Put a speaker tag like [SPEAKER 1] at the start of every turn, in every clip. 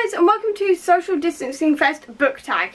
[SPEAKER 1] guys, and welcome to Social Distancing Fest Book Tag.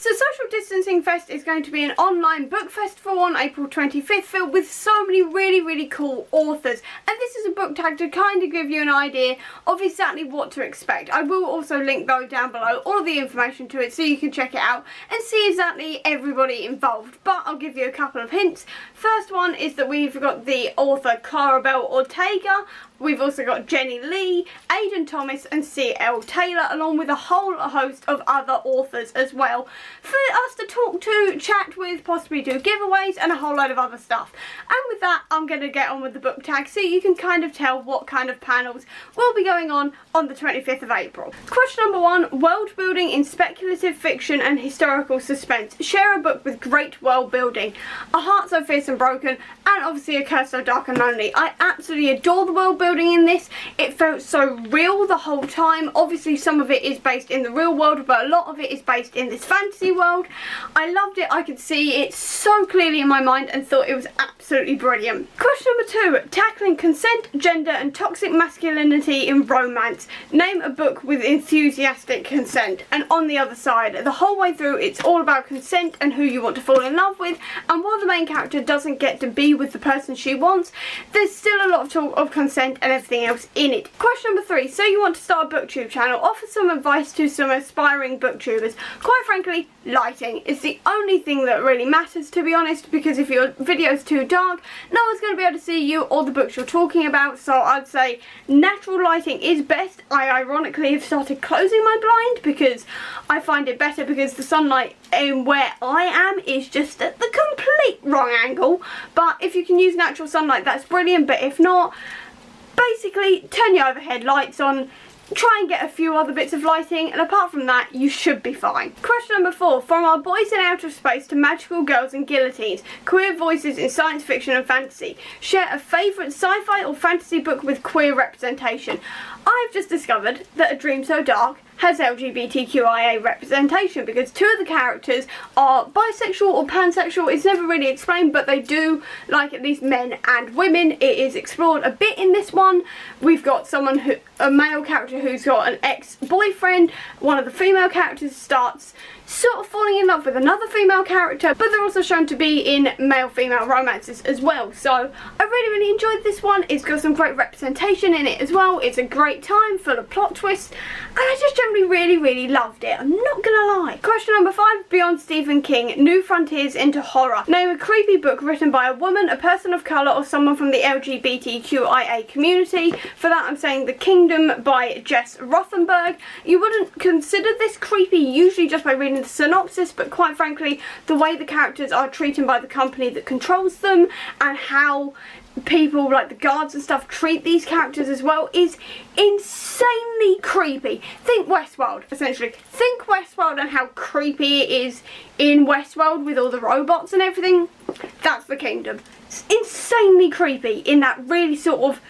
[SPEAKER 1] So Social Distancing Fest is going to be an online book festival on April 25th filled with so many really cool authors, and this is a book tag to kind of give you an idea of exactly what to expect. I will also link though down below all of the information to it so you can check it out and see exactly everybody involved, but I'll give you a couple of hints. First one is that we've got the author Clarabelle Ortega. We've also got Jenny Lee, Aidan Thomas and C.L. Taylor, along with a whole host of other authors as well, for us to talk to, chat with, possibly do giveaways and a whole load of other stuff. And with that, I'm going to get on with the book tag so you can kind of tell what kind of panels will be going on the 25th of April. Question number 1, world building in speculative fiction and historical suspense. Share a book with great world building, a heart so fierce and broken, and obviously a curse so dark and lonely. I absolutely adore the world building in this. It felt so real the whole time. Obviously some of it is based in the real world, but a lot of it is based in this fantasy world. I loved it. I could see it so clearly in my mind and thought it was absolutely brilliant. Question number 2, tackling consent, gender and toxic masculinity in romance. Name a book with enthusiastic consent. And on the other side, the whole way through, it's all about consent and who you want to fall in love with, and while the main character doesn't get to be with the person she wants, there's still a lot of talk of consent and everything else in it. Question number 3, so you want to start a booktube channel. Offer some advice to some aspiring booktubers. Quite frankly, lighting is the only thing that really matters, to be honest, because if your video's too dark, no one's going to be able to see you or the books you're talking about. So I'd say natural lighting is best. I ironically have started closing my blind because I find it better, because the sunlight in where I am is just at the complete wrong angle. But if you can use natural sunlight, that's brilliant, but if not, basically turn your overhead lights on, try and get a few other bits of lighting, and apart from that you should be fine. Question number 4, from our boys in outer space to magical girls and guillotines, queer voices in science fiction and fantasy. Share a favourite sci-fi or fantasy book with queer representation. I've just discovered that A Dream So Dark has LGBTQIA representation because 2 of the characters are bisexual or pansexual. It's never really explained, but they do like at least men and women. It is explored a bit in this one. We've got a male character who's got an ex-boyfriend. One of the female characters starts sort of falling in love with another female character, but they're also shown to be in male-female romances as well. So I really enjoyed this one. It's got some great representation in it as well. It's a great time, full of plot twists, and I just generally really loved it. I'm not gonna lie. Question number 5, beyond Stephen King, new frontiers into horror. Name a creepy book written by a woman, a person of colour, or someone from the LGBTQIA community. For that I'm saying The Kingdom by Jess Rothenberg. You wouldn't consider this creepy usually just by reading the synopsis, but quite frankly the way the characters are treated by the company that controls them and how people like the guards and stuff treat these characters as well is insanely creepy. Think Westworld, essentially. Think Westworld and how creepy it is in Westworld with all the robots and everything. That's The Kingdom. It's insanely creepy in that really sort of,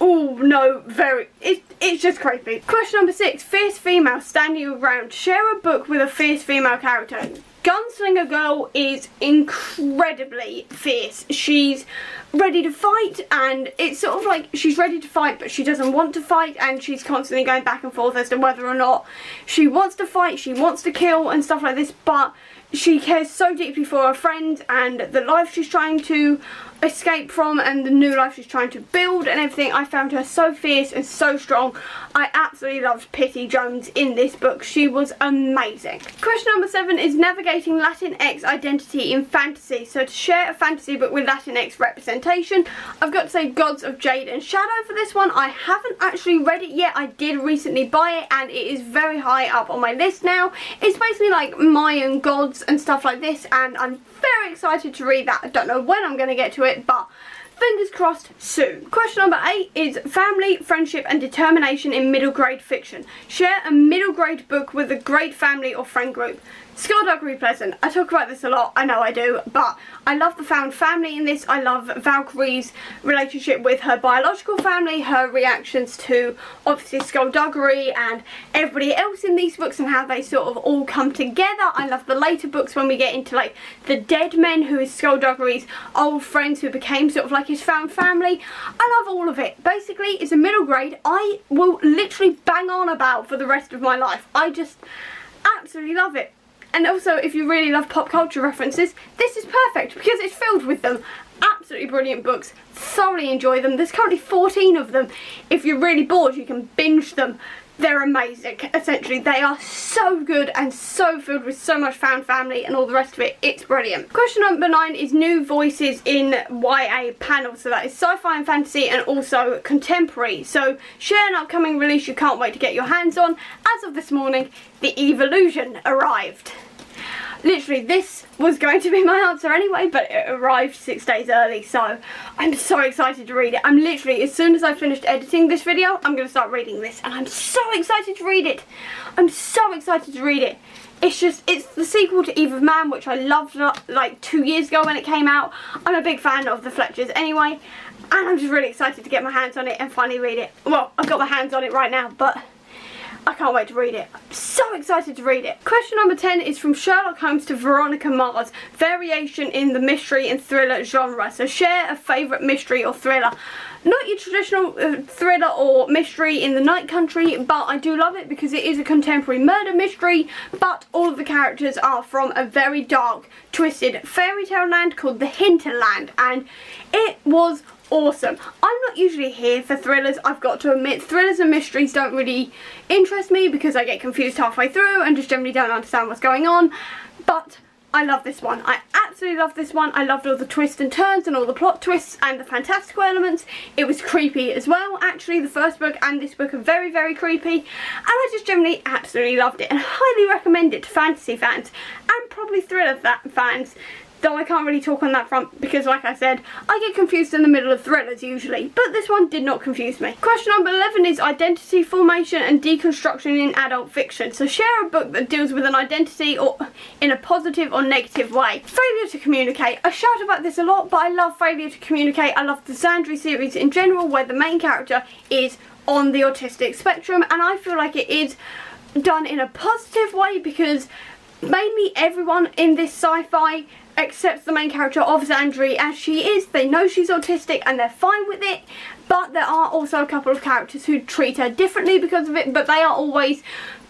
[SPEAKER 1] oh no, it's just creepy. Question number 6, fierce female standing your ground. Share a book with a fierce female character. Gunslinger Girl is incredibly fierce. She's ready to fight, and it's sort of like she's ready to fight but she doesn't want to fight, and she's constantly going back and forth as to whether or not she wants to fight, she wants to kill and stuff like this, but she cares so deeply for her friends and the life she's trying to escape from and the new life she's trying to build and everything. I found her so fierce and so strong. I absolutely loved Pitty Jones in this book. She was amazing. Question number 7 is navigating Latinx identity in fantasy. So to share a fantasy book with Latinx representation, I've got to say Gods of Jade and Shadow for this one. I haven't actually read it yet. I did recently buy it and it is very high up on my list now. It's basically like Mayan gods and stuff like this, and I'm very excited to read that. I don't know when I'm going to get to it, but fingers crossed soon. Question number 8 is family, friendship and determination in middle grade fiction. Share a middle grade book with a great family or friend group. Skullduggery Pleasant. I talk about this a lot, I know I do, but I love the found family in this. I love Valkyrie's relationship with her biological family, her reactions to obviously skullduggery and everybody else in these books and how they sort of all come together. I love the later books when we get into like the dead men who is skullduggery's old friends who became sort of like his found family. I love all of it. Basically, it's a middle grade I will literally bang on about for the rest of my life. I just absolutely love it. And also, if you really love pop culture references, this is perfect because it's filled with them. Absolutely brilliant books. Thoroughly enjoy them. There's currently 14 of them. If you're really bored, you can binge them. They're amazing, essentially. They are so good and so filled with so much found family and all the rest of it. It's brilliant. Question number 9 is new voices in YA panels. So that is sci-fi and fantasy and also contemporary. So share an upcoming release you can't wait to get your hands on. As of this morning, The Evolution arrived. Literally, this was going to be my answer anyway, but it arrived 6 days early, so I'm so excited to read it. I'm literally, as soon as I finished editing this video, I'm going to start reading this, and I'm so excited to read it. I'm so excited to read it. It's the sequel to Eve of Man, which I loved like 2 years ago when it came out. I'm a big fan of the Fletchers anyway, and I'm just really excited to get my hands on it and finally read it. Well, I've got my hands on it right now, but I can't wait to read it. I'm so excited to read it. Question number 10 is from Sherlock Holmes to Veronica Mars. Variation in the mystery and thriller genre. So share a favourite mystery or thriller. Not your traditional thriller or mystery in the Night Country, but I do love it because it is a contemporary murder mystery, but all of the characters are from a very dark, twisted fairy tale land called the Hinterland, and it was awesome. I'm not usually here for thrillers, I've got to admit. Thrillers and mysteries don't really interest me because I get confused halfway through and just generally don't understand what's going on, but I love this one. I absolutely love this one. I loved all the twists and turns and all the plot twists and the fantastical elements. It was creepy as well. Actually, the first book and this book are very, very creepy, and I just generally absolutely loved it and highly recommend it to fantasy fans and probably thriller fans. Though I can't really talk on that front because, like I said, I get confused in the middle of thrillers usually, but this one did not confuse me. Question number 11 is identity formation and deconstruction in adult fiction. So share a book that deals with an identity or in a positive or negative way. Failure to Communicate. I shout about this a lot, but I love Failure to Communicate. I love the Xandri series in general, where the main character is on the autistic spectrum, and I feel like it is done in a positive way because mainly everyone in this sci-fi accepts the main character of Xandri as she is. They know she's autistic and they're fine with it, but there are also a couple of characters who treat her differently because of it, but they are always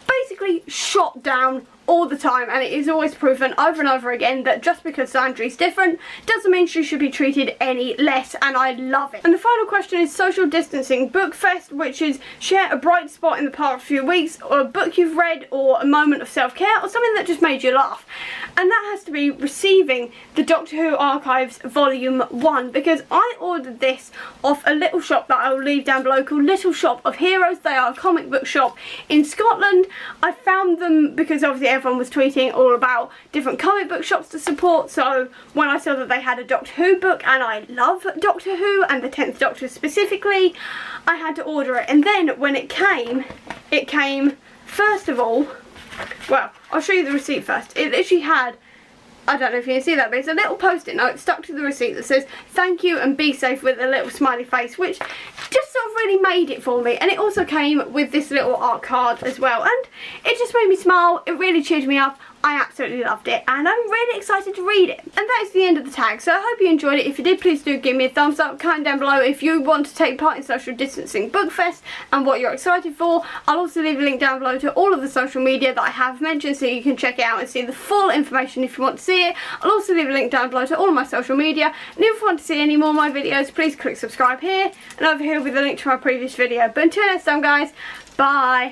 [SPEAKER 1] basically shot down all the time, and it is always proven over and over again that just because Xandri's different doesn't mean she should be treated any less, and I love it. And the final question is social distancing book fest, which is share a bright spot in the past few weeks, or a book you've read, or a moment of self-care, or something that just made you laugh. And that has to be receiving the Doctor Who Archives Volume 1, because I ordered this off a little shop that I will leave down below called Little Shop of Heroes. They are a comic book shop in Scotland. I found them because obviously everyone was tweeting all about different comic book shops to support, so when I saw that they had a Doctor Who book, and I love Doctor Who and the 10th Doctor specifically, I had to order it. And then when it came first of all, well, I'll show you the receipt first. It literally had, I don't know if you can see that, but it's a little post-it note stuck to the receipt that says thank you and be safe with a little smiley face, which just sort of really made it for me. And it also came with this little art card as well, and it just made me smile. It really cheered me up. I absolutely loved it, and I'm really excited to read it. And that is the end of the tag, so I hope you enjoyed it. If you did, please do give me a thumbs up. Comment down below if you want to take part in Social Distancing Book Fest and what you're excited for. I'll also leave a link down below to all of the social media that I have mentioned, so you can check it out and see the full information if you want to see it. I'll also leave a link down below to all of my social media, and if you want to see any more of my videos, please click subscribe here, and over here will be the link to my previous video. But until next time, guys, bye.